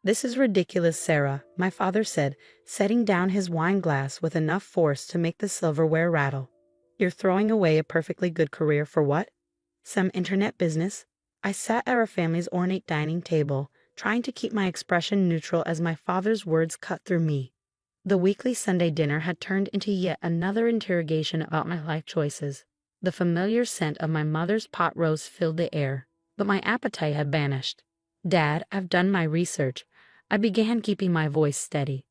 "This is ridiculous, Sarah," my father said, setting down his wine glass with enough force to make the silverware rattle. "You're throwing away a perfectly good career for what? Some internet business?" I sat at our family's ornate dining table, trying to keep my expression neutral as my father's words cut through me. The weekly Sunday dinner had turned into yet another interrogation about my life choices. The familiar scent of my mother's pot roast filled the air, but my appetite had vanished. "Dad, I've done my research." I began, keeping my voice steady.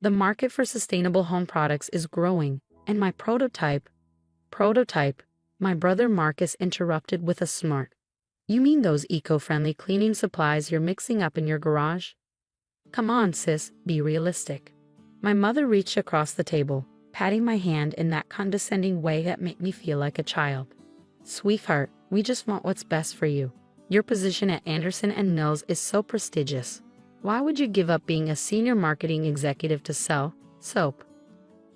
"The market for sustainable home products is growing, and my prototype, my brother Marcus interrupted with a smirk. "You mean those eco-friendly cleaning supplies you're mixing up in your garage? Come on, sis, be realistic." My mother reached across the table, patting my hand in that condescending way that made me feel like a child. "Sweetheart, we just want what's best for you. Your position at Anderson & Mills is so prestigious. Why would you give up being a senior marketing executive to sell soap?"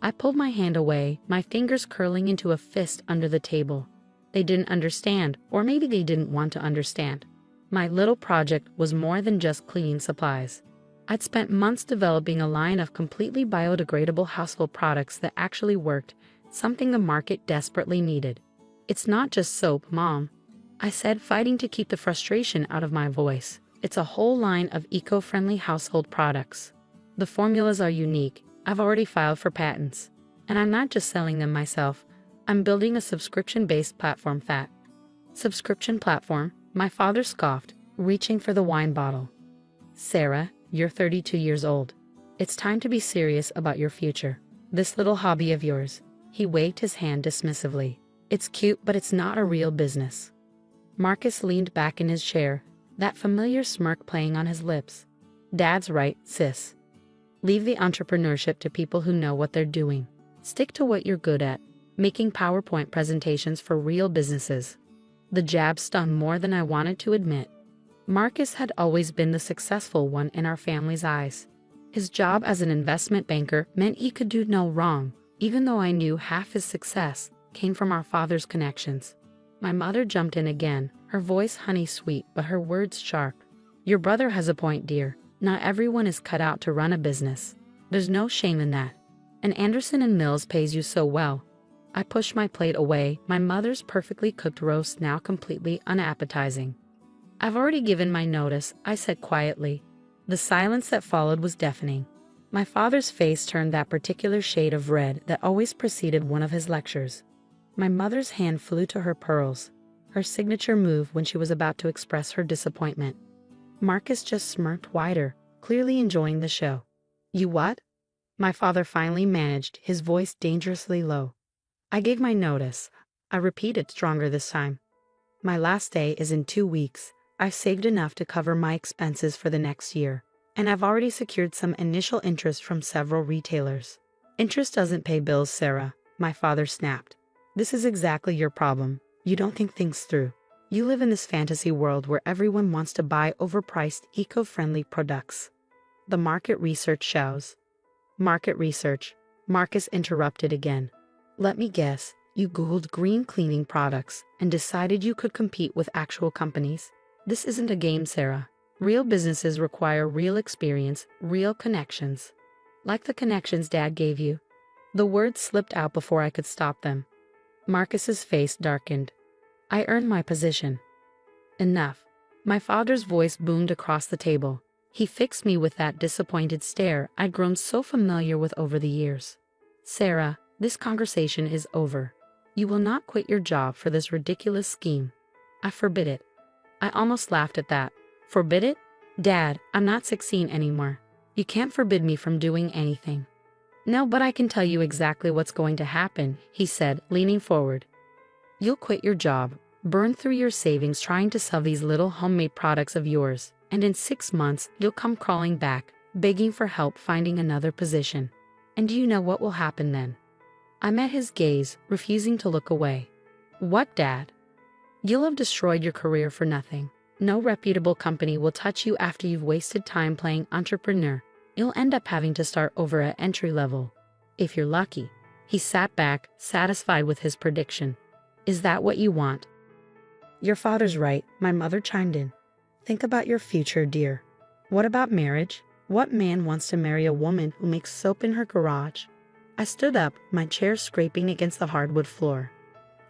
I pulled my hand away, my fingers curling into a fist under the table. They didn't understand, or maybe they didn't want to understand. My little project was more than just cleaning supplies. I'd spent months developing a line of completely biodegradable household products that actually worked, something the market desperately needed. "It's not just soap, Mom," I said, fighting to keep the frustration out of my voice. "It's a whole line of eco-friendly household products. The formulas are unique. I've already filed for patents. And I'm not just selling them myself. I'm building a subscription-based platform." "Subscription platform?" My father scoffed, reaching for the wine bottle. "Sarah, you're 32 years old. It's time to be serious about your future. This little hobby of yours," he waved his hand dismissively, "it's cute, but it's not a real business." Marcus leaned back in his chair, that familiar smirk playing on his lips. "Dad's right, sis. Leave the entrepreneurship to people who know what they're doing. Stick to what you're good at, making PowerPoint presentations for real businesses." The jab stung more than I wanted to admit. Marcus had always been the successful one in our family's eyes. His job as an investment banker meant he could do no wrong, even though I knew half his success came from our father's connections. My mother jumped in again, her voice honey-sweet but her words sharp. "Your brother has a point, dear. Not everyone is cut out to run a business. There's no shame in that. And Anderson & Mills pays you so well." I pushed my plate away, my mother's perfectly cooked roast now completely unappetizing. "I've already given my notice," I said quietly. The silence that followed was deafening. My father's face turned that particular shade of red that always preceded one of his lectures. My mother's hand flew to her pearls, her signature move when she was about to express her disappointment. Marcus just smirked wider, clearly enjoying the show. "You what?" My father finally managed, his voice dangerously low. "I gave my notice." I repeated, stronger this time. "My last day is in 2 weeks. I've saved enough to cover my expenses for the next year, and I've already secured some initial interest from several retailers." "Interest doesn't pay bills, Sarah," my father snapped. "This is exactly your problem. You don't think things through. You live in this fantasy world where everyone wants to buy overpriced, eco-friendly products. The market research shows." "Market research?" Marcus interrupted again. "Let me guess, you Googled green cleaning products and decided you could compete with actual companies? This isn't a game, Sarah. Real businesses require real experience, real connections. Like the connections Dad gave you." The words slipped out before I could stop them. Marcus's face darkened. "I earned my position." "Enough." My father's voice boomed across the table. He fixed me with that disappointed stare I'd grown so familiar with over the years. "Sarah, this conversation is over. You will not quit your job for this ridiculous scheme. I forbid it." I almost laughed at that. "Forbid it? Dad, I'm not 16 anymore. You can't forbid me from doing anything." "No, but I can tell you exactly what's going to happen," he said, leaning forward. "You'll quit your job, burn through your savings trying to sell these little homemade products of yours, and in 6 months you'll come crawling back, begging for help finding another position. And do you know what will happen then?" I met his gaze, refusing to look away. "What, Dad?" "You'll have destroyed your career for nothing. No reputable company will touch you after you've wasted time playing entrepreneur. You'll end up having to start over at entry level. If you're lucky." He sat back, satisfied with his prediction. "Is that what you want?" "Your father's right," my mother chimed in. "Think about your future, dear. What about marriage? What man wants to marry a woman who makes soap in her garage? I stood up, my chair scraping against the hardwood floor.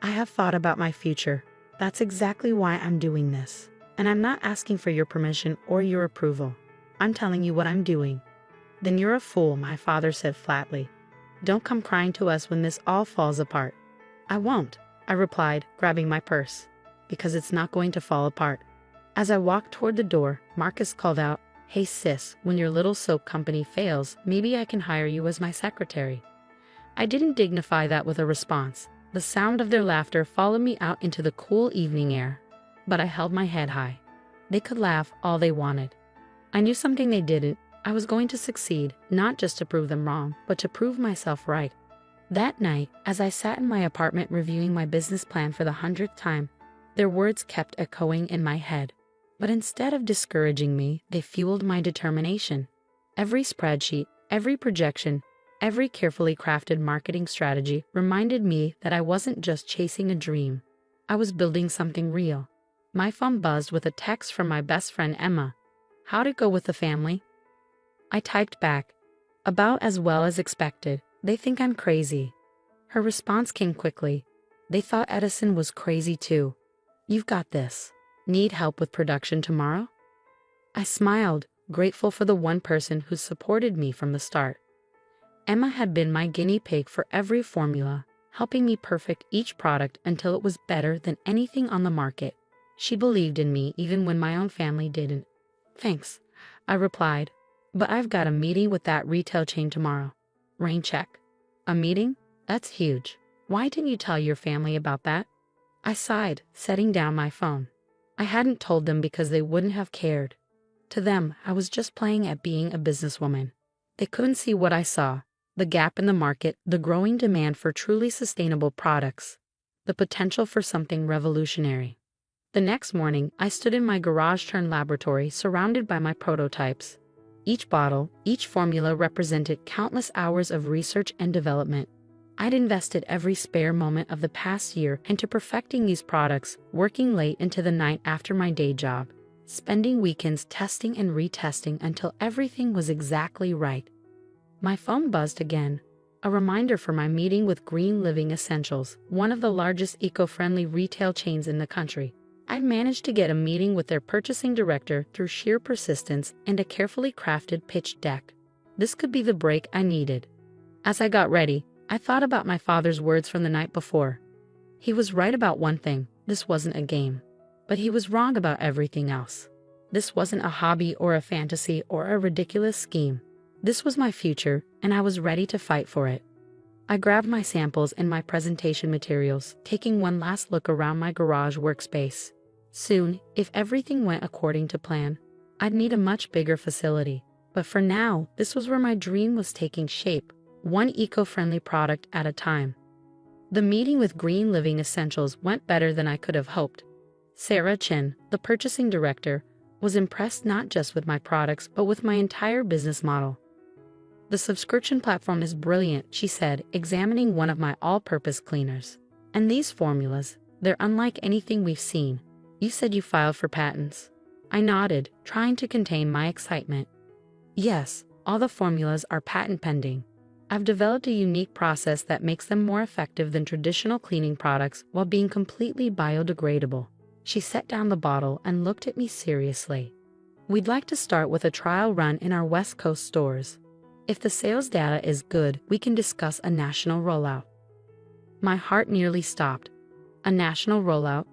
I have thought about my future. That's exactly why I'm doing this. And I'm not asking for your permission or your approval. I'm telling you what I'm doing. Then you're a fool, my father said flatly. Don't come crying to us when this all falls apart. I won't, I replied, grabbing my purse. Because it's not going to fall apart. As I walked toward the door, Marcus called out, "Hey sis, when your little soap company fails, maybe I can hire you as my secretary." I didn't dignify that with a response. The sound of their laughter followed me out into the cool evening air. But I held my head high. They could laugh all they wanted. I knew something they didn't. I was going to succeed, not just to prove them wrong, but to prove myself right. That night, as I sat in my apartment reviewing my business plan for the 100th time, their words kept echoing in my head. But instead of discouraging me, they fueled my determination. Every spreadsheet, every projection, every carefully crafted marketing strategy reminded me that I wasn't just chasing a dream. I was building something real. My phone buzzed with a text from my best friend Emma. "How'd it go with the family?" I typed back, "About as well as expected. They think I'm crazy." Her response came quickly. "They thought Edison was crazy too. You've got this. Need help with production tomorrow?" I smiled, grateful for the one person who supported me from the start. Emma had been my guinea pig for every formula, helping me perfect each product until it was better than anything on the market. She believed in me even when my own family didn't. "Thanks," I replied, "but I've got a meeting with that retail chain tomorrow." Rain check. "A meeting? That's huge. Why didn't you tell your family about that?" I sighed, setting down my phone. I hadn't told them because they wouldn't have cared. To them, I was just playing at being a businesswoman. They couldn't see what I saw: the gap in the market, the growing demand for truly sustainable products, the potential for something revolutionary. The next morning, I stood in my garage-turned laboratory surrounded by my prototypes. Each bottle, each formula represented countless hours of research and development. I'd invested every spare moment of the past year into perfecting these products, working late into the night after my day job, spending weekends testing and retesting until everything was exactly right. My phone buzzed again, a reminder for my meeting with Green Living Essentials, one of the largest eco-friendly retail chains in the country. I'd managed to get a meeting with their purchasing director through sheer persistence and a carefully crafted pitch deck. This could be the break I needed. As I got ready, I thought about my father's words from the night before. He was right about one thing: this wasn't a game. But he was wrong about everything else. This wasn't a hobby or a fantasy or a ridiculous scheme. This was my future, and I was ready to fight for it. I grabbed my samples and my presentation materials, taking one last look around my garage workspace. Soon, if everything went according to plan, I'd need a much bigger facility. But for now, this was where my dream was taking shape, one eco-friendly product at a time. The meeting with Green Living Essentials went better than I could have hoped. Sarah Chin, the purchasing director, was impressed not just with my products but with my entire business model. "The subscription platform is brilliant," she said, examining one of my all-purpose cleaners. "And these formulas, they're unlike anything we've seen. You said you filed for patents." I nodded, trying to contain my excitement. "Yes, all the formulas are patent pending. I've developed a unique process that makes them more effective than traditional cleaning products while being completely biodegradable." She set down the bottle and looked at me seriously. "We'd like to start with a trial run in our West Coast stores. If the sales data is good, we can discuss a national rollout." My heart nearly stopped. "A national rollout?"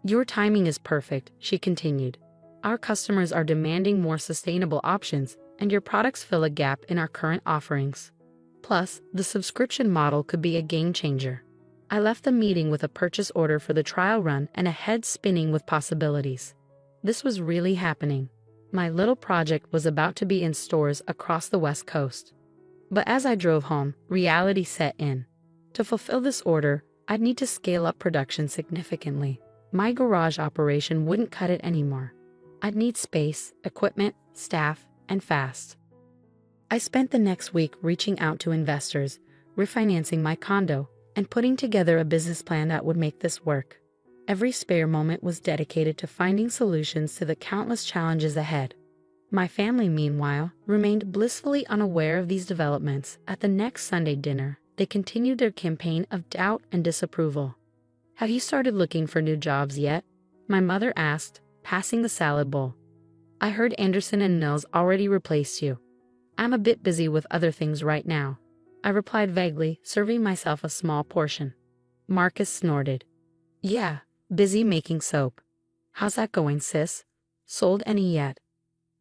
"Your timing is perfect," she continued. "Our customers are demanding more sustainable options, and your products fill a gap in our current offerings. Plus, the subscription model could be a game changer." I left the meeting with a purchase order for the trial run and a head spinning with possibilities. This was really happening. My little project was about to be in stores across the West Coast. But as I drove home, reality set in. To fulfill this order, I'd need to scale up production significantly. My garage operation wouldn't cut it anymore. I'd need space, equipment, staff, and fast. I spent the next week reaching out to investors, refinancing my condo, and putting together a business plan that would make this work. Every spare moment was dedicated to finding solutions to the countless challenges ahead. My family, meanwhile, remained blissfully unaware of these developments. At the next Sunday dinner, they continued their campaign of doubt and disapproval. "Have you started looking for new jobs yet?" my mother asked, passing the salad bowl. "I heard Anderson and Nils already replaced you." "I'm a bit busy with other things right now," I replied vaguely, serving myself a small portion. Marcus snorted. "Yeah, busy making soap. How's that going, sis? Sold any yet?"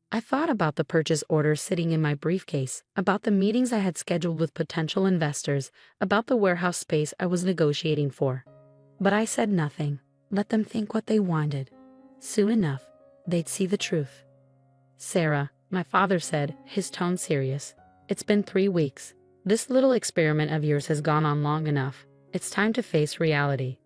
I thought about the purchase orders sitting in my briefcase, about the meetings I had scheduled with potential investors, about the warehouse space I was negotiating for. But I said nothing. Let them think what they wanted. Soon enough, they'd see the truth. "Sarah," my father said, his tone serious, "it's been 3 weeks. This little experiment of yours has gone on long enough. It's time to face reality."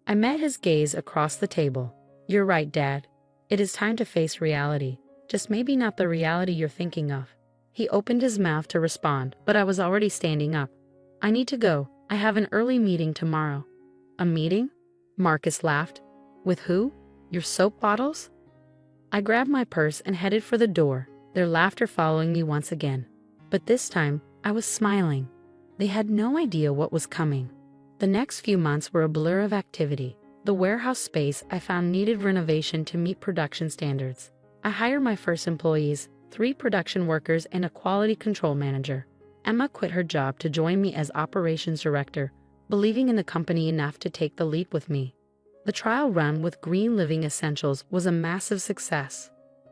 I met his gaze across the table. "You're right, Dad. It is time to face reality. Just maybe not the reality you're thinking of." He opened his mouth to respond, but I was already standing up. "I need to go. I have an early meeting tomorrow." "A meeting?" Marcus laughed. "With who? Your soap bottles?" I grabbed my purse and headed for the door, their laughter following me once again. But this time, I was smiling. They had no idea what was coming. The next few months were a blur of activity. The warehouse space I found needed renovation to meet production standards. I hired my first employees, 3 production workers and a quality control manager. Emma quit her job to join me as operations director, believing in the company enough to take the leap with me. The trial run with Green Living Essentials was a massive success.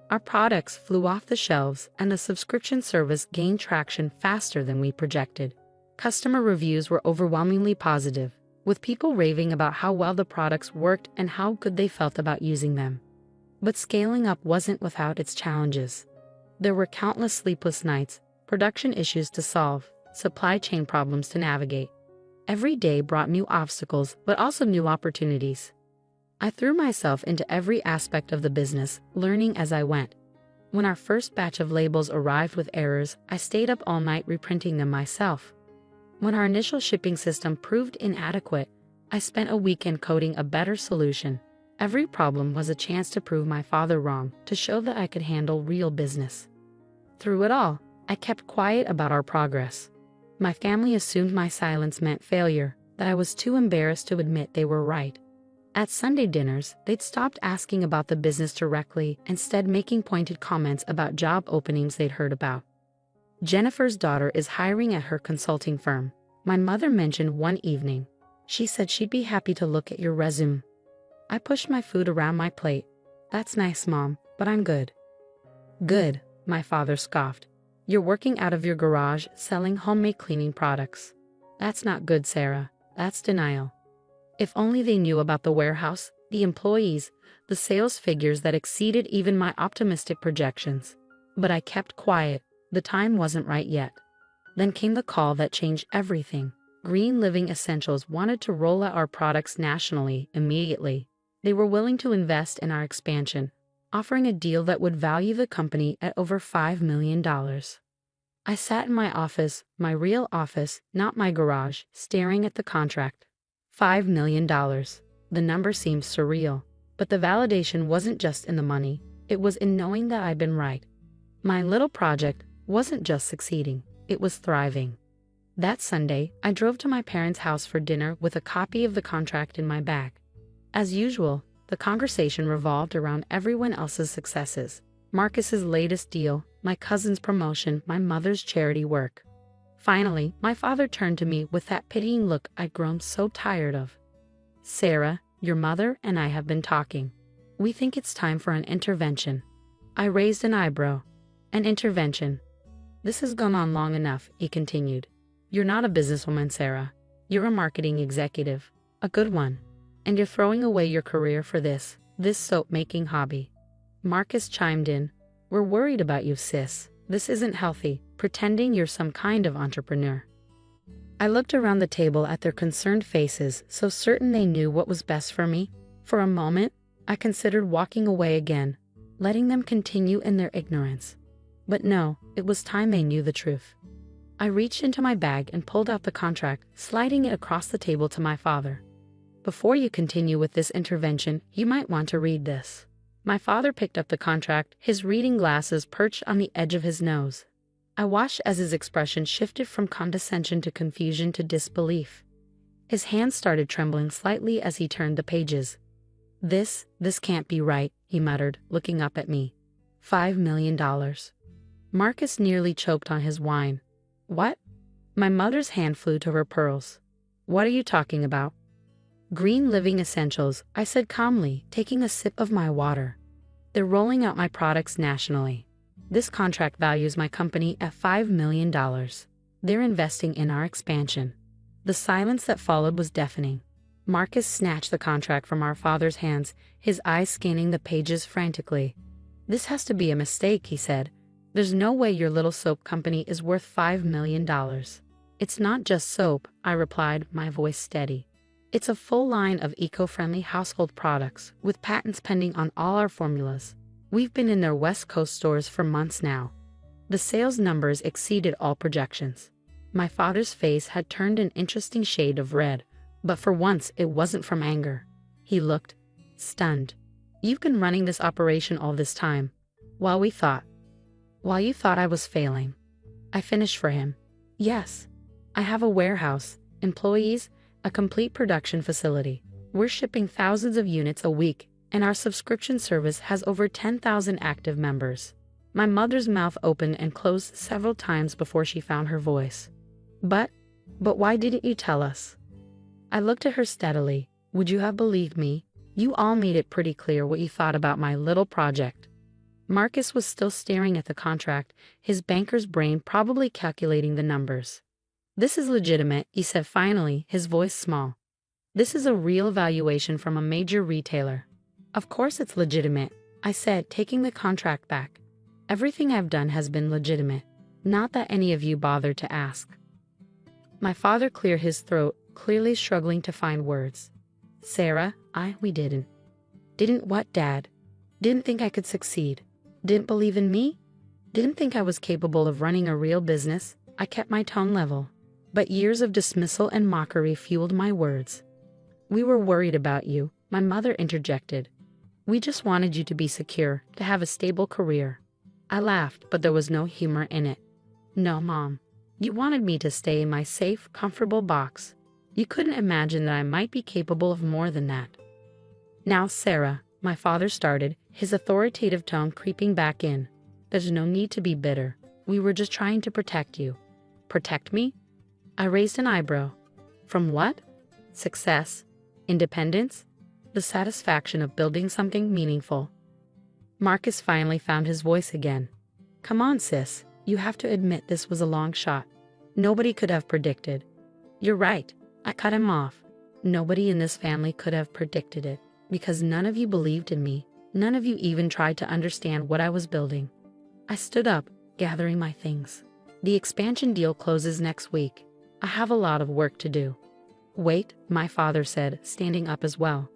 Our products flew off the shelves and the subscription service gained traction faster than we projected. Customer reviews were overwhelmingly positive, with people raving about how well the products worked and how good they felt about using them. But scaling up wasn't without its challenges. There were countless sleepless nights, production issues to solve, supply chain problems to navigate. Every day brought new obstacles, but also new opportunities. I threw myself into every aspect of the business, learning as I went. When our first batch of labels arrived with errors, I stayed up all night reprinting them myself. When our initial shipping system proved inadequate, I spent a weekend coding a better solution. Every problem was a chance to prove my father wrong, to show that I could handle real business. Through it all, I kept quiet about our progress. My family assumed my silence meant failure, that I was too embarrassed to admit they were right. At Sunday dinners, they'd stopped asking about the business directly, instead making pointed comments about job openings they'd heard about. "Jennifer's daughter is hiring at her consulting firm," my mother mentioned one evening. "She said she'd be happy to look at your resume." I pushed my food around my plate. "That's nice, Mom, but I'm good." "Good," my father scoffed. "You're working out of your garage selling homemade cleaning products." "That's not good, Sarah. That's denial." If only they knew about the warehouse, the employees, the sales figures that exceeded even my optimistic projections. But I kept quiet. The time wasn't right yet. Then came the call that changed everything. Green Living Essentials wanted to roll out our products nationally immediately. They were willing to invest in our expansion, offering a deal that would value the company at over $5 million. I sat in my office, my real office, not my garage, staring at the contract. $5 million. The number seemed surreal, but the validation wasn't just in the money, it was in knowing that I'd been right. My little project wasn't just succeeding, it was thriving. That Sunday, I drove to my parents' house for dinner with a copy of the contract in my bag. As usual, the conversation revolved around everyone else's successes. Marcus's latest deal, my cousin's promotion, my mother's charity work. Finally, my father turned to me with that pitying look I'd grown so tired of. "Sarah, your mother and I have been talking. We think it's time for an intervention." I raised an eyebrow. "An intervention?" "This has gone on long enough," he continued. "You're not a businesswoman, Sarah. You're a marketing executive. A good one. And you're throwing away your career for this soap-making hobby." Marcus chimed in. "We're worried about you, sis. This isn't healthy, pretending you're some kind of entrepreneur." I looked around the table at their concerned faces, so certain they knew what was best for me. For a moment, I considered walking away again, letting them continue in their ignorance. But no, it was time they knew the truth. I reached into my bag and pulled out the contract, sliding it across the table to my father. "Before you continue with this intervention, you might want to read this." My father picked up the contract, his reading glasses perched on the edge of his nose. I watched as his expression shifted from condescension to confusion to disbelief. His hands started trembling slightly as he turned the pages. This can't be right, he muttered, looking up at me. $5 million. Marcus nearly choked on his wine. What? My mother's hand flew to her pearls. What are you talking about? Green living essentials, I said calmly, taking a sip of my water. They're rolling out my products nationally. This contract values my company at $5 million. They're investing in our expansion. The silence that followed was deafening. Marcus snatched the contract from our father's hands, his eyes scanning the pages frantically. This has to be a mistake, he said. There's no way your little soap company is worth $5 million. It's not just soap, I replied, my voice steady. It's a full line of eco-friendly household products, with patents pending on all our formulas. We've been in their West Coast stores for months now. The sales numbers exceeded all projections. My father's face had turned an interesting shade of red, but for once it wasn't from anger. He looked stunned. You've been running this operation all this time, while you thought I was failing. I finished for him. Yes. I have a warehouse, employees, a complete production facility. We're shipping thousands of units a week, and our subscription service has over 10,000 active members. My mother's mouth opened and closed several times before she found her voice. But why didn't you tell us? I looked at her steadily. Would you have believed me? You all made it pretty clear what you thought about my little project. Marcus was still staring at the contract, his banker's brain probably calculating the numbers. This is legitimate, he said finally, his voice small. This is a real valuation from a major retailer. Of course it's legitimate, I said, taking the contract back. Everything I've done has been legitimate. Not that any of you bothered to ask. My father cleared his throat, clearly struggling to find words. Sarah, we didn't. Didn't what, Dad? Didn't think I could succeed. Didn't believe in me? Didn't think I was capable of running a real business. I kept my tone level. But years of dismissal and mockery fueled my words. We were worried about you, my mother interjected. We just wanted you to be secure, to have a stable career. I laughed, but there was no humor in it. No, Mom. You wanted me to stay in my safe, comfortable box. You couldn't imagine that I might be capable of more than that. Now, Sarah, my father started, his authoritative tone creeping back in. There's no need to be bitter. We were just trying to protect you. Protect me? I raised an eyebrow. From what? Success? Independence? The satisfaction of building something meaningful. Marcus finally found his voice again. Come on, sis. You have to admit this was a long shot. Nobody could have predicted. You're right. I cut him off. Nobody in this family could have predicted it, because none of you believed in me. None of you even tried to understand what I was building. I stood up, gathering my things. The expansion deal closes next week. I have a lot of work to do. Wait, my father said, standing up as well.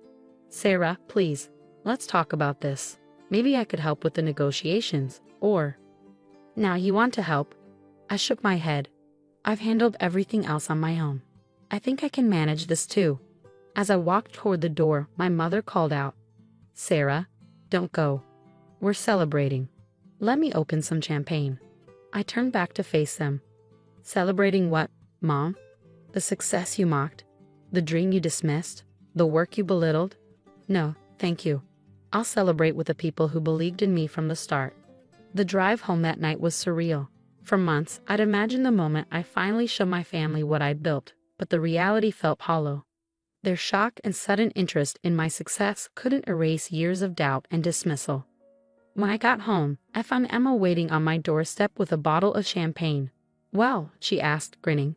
Sarah, please, let's talk about this. Maybe I could help with the negotiations, or... Now you want to help? I shook my head. I've handled everything else on my own. I think I can manage this too. As I walked toward the door, my mother called out. Sarah, don't go. We're celebrating. Let me open some champagne. I turned back to face them. Celebrating what, Mom? The success you mocked? The dream you dismissed? The work you belittled? No, thank you. I'll celebrate with the people who believed in me from the start. The drive home that night was surreal. For months, I'd imagined the moment I finally showed my family what I'd built, but the reality felt hollow. Their shock and sudden interest in my success couldn't erase years of doubt and dismissal. When I got home, I found Emma waiting on my doorstep with a bottle of champagne. Well, she asked, grinning.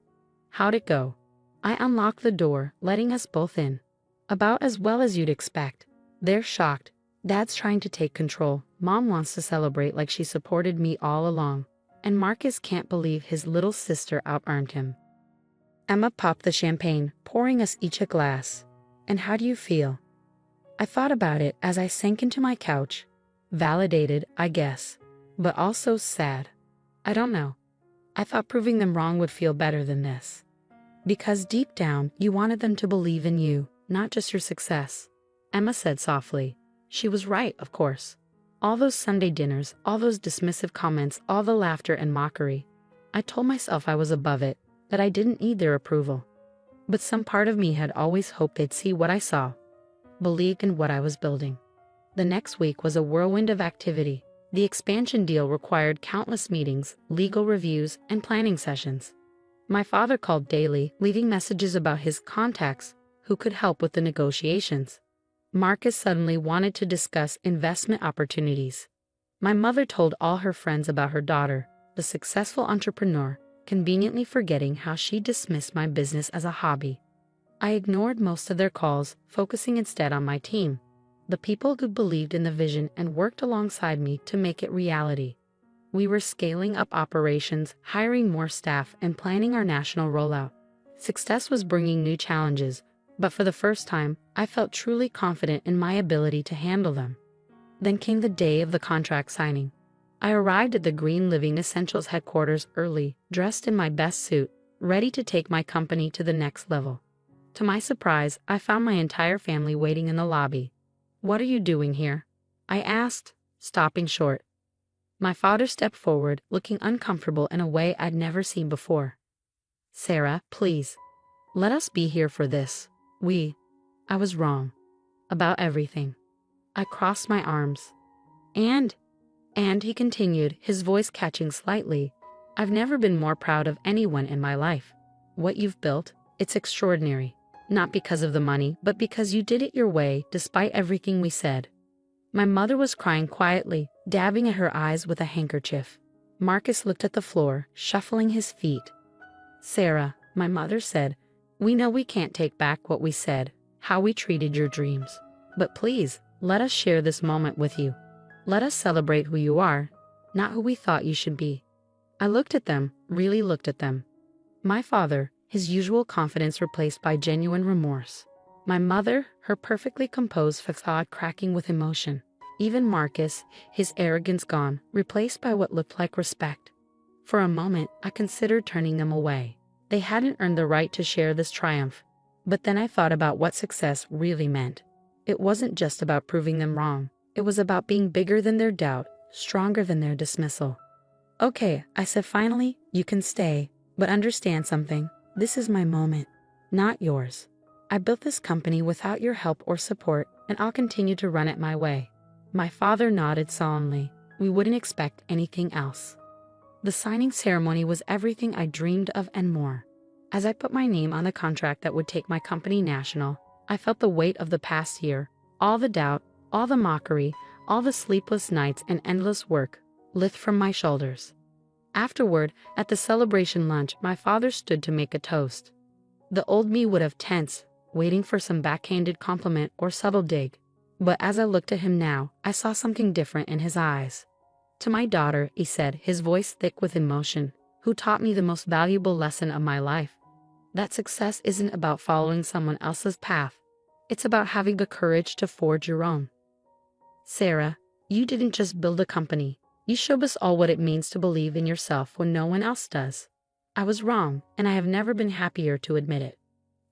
How'd it go? I unlocked the door, letting us both in. About as well as you'd expect. They're shocked. Dad's trying to take control. Mom wants to celebrate like she supported me all along. And Marcus can't believe his little sister out-earned him. Emma popped the champagne, pouring us each a glass. And how do you feel? I thought about it as I sank into my couch. Validated, I guess. But also sad. I don't know. I thought proving them wrong would feel better than this. Because deep down, you wanted them to believe in you, not just your success. Emma said softly. She was right, of course. All those Sunday dinners, all those dismissive comments, all the laughter and mockery. I told myself I was above it, that I didn't need their approval. But some part of me had always hoped they'd see what I saw, believed in what I was building. The next week was a whirlwind of activity. The expansion deal required countless meetings, legal reviews, and planning sessions. My father called daily, leaving messages about his contacts who could help with the negotiations. Marcus suddenly wanted to discuss investment opportunities. My mother told all her friends about her daughter, the successful entrepreneur, conveniently forgetting how she dismissed my business as a hobby. I ignored most of their calls, focusing instead on my team, the people who believed in the vision and worked alongside me to make it reality. We were scaling up operations, hiring more staff, and planning our national rollout. Success was bringing new challenges, but for the first time, I felt truly confident in my ability to handle them. Then came the day of the contract signing. I arrived at the Green Living Essentials headquarters early, dressed in my best suit, ready to take my company to the next level. To my surprise, I found my entire family waiting in the lobby. "What are you doing here?" I asked, stopping short. My father stepped forward, looking uncomfortable in a way I'd never seen before. "Sarah, please. Let us be here for this. I was wrong. About everything." I crossed my arms. And he continued, his voice catching slightly, "I've never been more proud of anyone in my life. What you've built, it's extraordinary. Not because of the money, but because you did it your way, despite everything we said." My mother was crying quietly, dabbing at her eyes with a handkerchief. Marcus looked at the floor, shuffling his feet. "Sarah," my mother said, "we know we can't take back what we said, how we treated your dreams. But please, let us share this moment with you. Let us celebrate who you are, not who we thought you should be." I looked at them, really looked at them. My father, his usual confidence replaced by genuine remorse. My mother, her perfectly composed facade cracking with emotion. Even Marcus, his arrogance gone, replaced by what looked like respect. For a moment, I considered turning them away. They hadn't earned the right to share this triumph. But then I thought about what success really meant. It wasn't just about proving them wrong. It was about being bigger than their doubt, stronger than their dismissal. "Okay," I said finally, "you can stay, but understand something. This is my moment, not yours. I built this company without your help or support, and I'll continue to run it my way." My father nodded solemnly. We wouldn't expect anything else. The signing ceremony was everything I dreamed of and more. As I put my name on the contract that would take my company national, I felt the weight of the past year, all the doubt, all the mockery, all the sleepless nights and endless work, lift from my shoulders. Afterward, at the celebration lunch, my father stood to make a toast. The old me would have tensed, waiting for some backhanded compliment or subtle dig. But as I looked at him now, I saw something different in his eyes. "To my daughter," he said, his voice thick with emotion, "who taught me the most valuable lesson of my life. That success isn't about following someone else's path. It's about having the courage to forge your own. Sarah, you didn't just build a company. You showed us all what it means to believe in yourself when no one else does." I was wrong, and I have never been happier to admit it.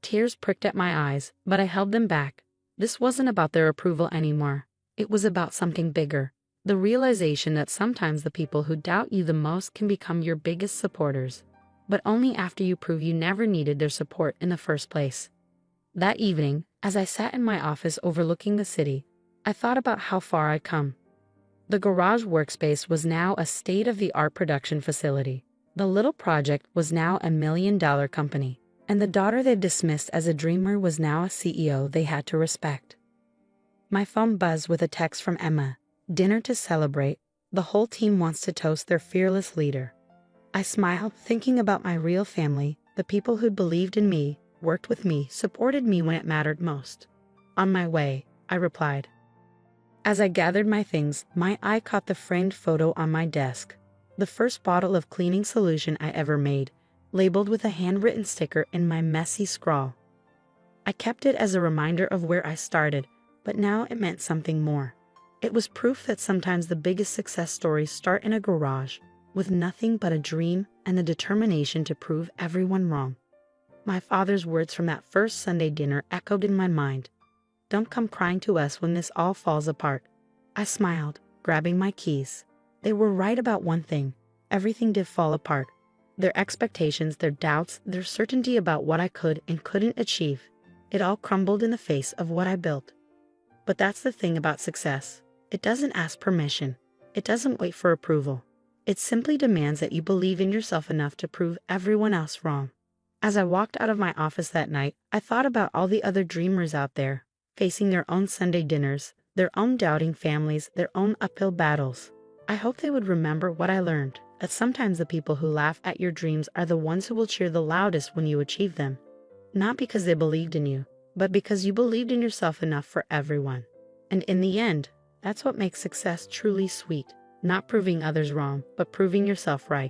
Tears pricked at my eyes, but I held them back. This wasn't about their approval anymore. It was about something bigger. The realization that sometimes the people who doubt you the most can become your biggest supporters, but only after you prove you never needed their support in the first place. That evening, as I sat in my office overlooking the city, I thought about how far I'd come. The garage workspace was now a state-of-the-art production facility. The little project was now a $1 million company. And the daughter they dismissed as a dreamer was now a CEO they had to respect. My phone buzzed with a text from Emma. "Dinner to celebrate. The whole team wants to toast their fearless leader." I smiled, thinking about my real family, the people who'd believed in me, worked with me, supported me when it mattered most. "On my way," I replied. As I gathered my things, my eye caught the framed photo on my desk. The first bottle of cleaning solution I ever made, labeled with a handwritten sticker in my messy scrawl. I kept it as a reminder of where I started, but now it meant something more. It was proof that sometimes the biggest success stories start in a garage, with nothing but a dream and the determination to prove everyone wrong. My father's words from that first Sunday dinner echoed in my mind. Don't come crying to us when this all falls apart." I smiled, grabbing my keys. They were right about one thing. Everything did fall apart. Their expectations, their doubts, their certainty about what I could and couldn't achieve. It all crumbled in the face of what I built. But that's the thing about success. It doesn't ask permission. It doesn't wait for approval. It simply demands that you believe in yourself enough to prove everyone else wrong. As I walked out of my office that night, I thought about all the other dreamers out there, facing their own Sunday dinners, their own doubting families, their own uphill battles. I hope they would remember what I learned, that sometimes the people who laugh at your dreams are the ones who will cheer the loudest when you achieve them. Not because they believed in you, but because you believed in yourself enough for everyone. And in the end, that's what makes success truly sweet. Not proving others wrong, but proving yourself right.